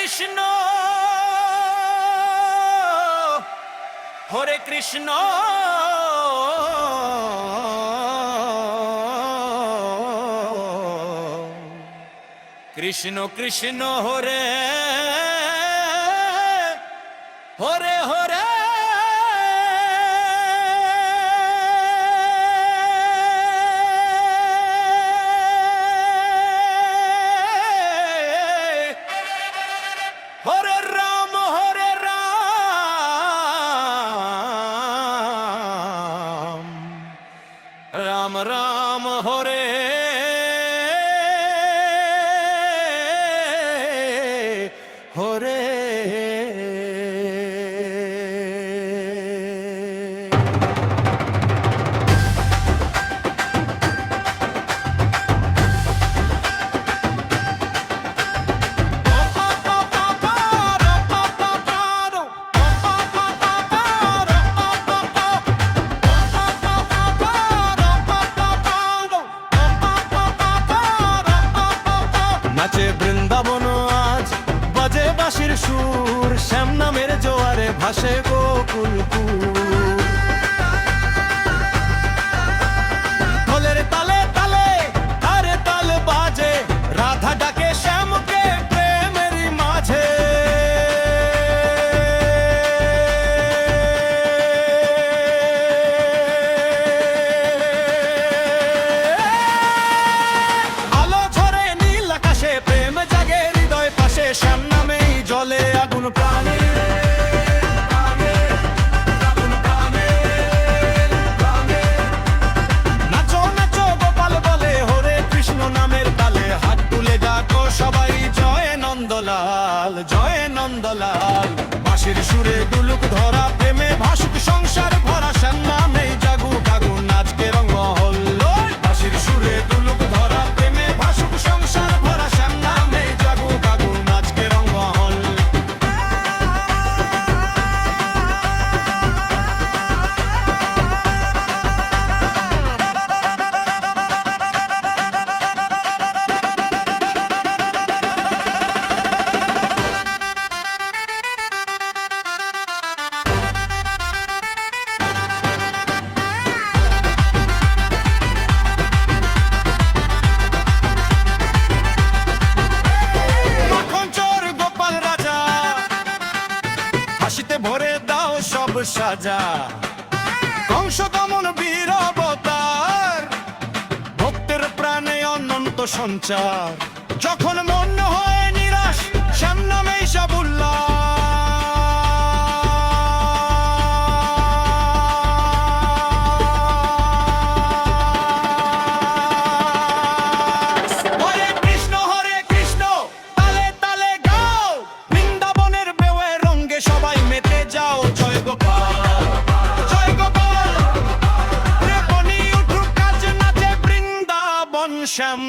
কৃষ্ণ হরে কৃষ্ণ কৃষ্ণ কৃষ্ণ হরে হরে হরে হরে রাম রাম রাম হরে হরে নাচে বৃন্দাবন আজ বাজে বাঁশির সুর শ্যাম নামের জোয়ারে ভাসে গোকুলপুর ঢোলের তালে তালে তারে তাল বাজে রাধা ডাকে শ্যামকে প্রেমেরই মাঝে শ্যাম নামেই জলে আগুন প্রাণে নাচো নাচো গোপাল বলে হরে কৃষ্ণ নামের তালে হাত তুলে ডাকো সবাই জয় নন্দলাল জয় নন্দলাল বাঁশির সুরে দুলুক ধরা প্রেমে ভাসুক সংসার ভরা শ্যাম নামেই জাগুক আগুন আজকে রঙ হল্লো বাঁশির সুরে দুলুক ধরা প্রেমে ভাসুক সংসার ভরা শ্যাম নামেই জাগুক আগুন ভরে দাও সব সাজা কংস দমন বীর অবতার ভক্তের প্রাণে অনন্ত সঞ্চার যখন মন হয় নিরাশ শ্যাম নামেই সব উল্লাস হরে কৃষ্ণ তালে তালে গাও বৃন্দাবনের বেওয়ে রঙ্গে সবাই মেতে যাও জয় গোপাল রে বনি উঠুক কাজ নাচে বৃন্দাবন শ্যাম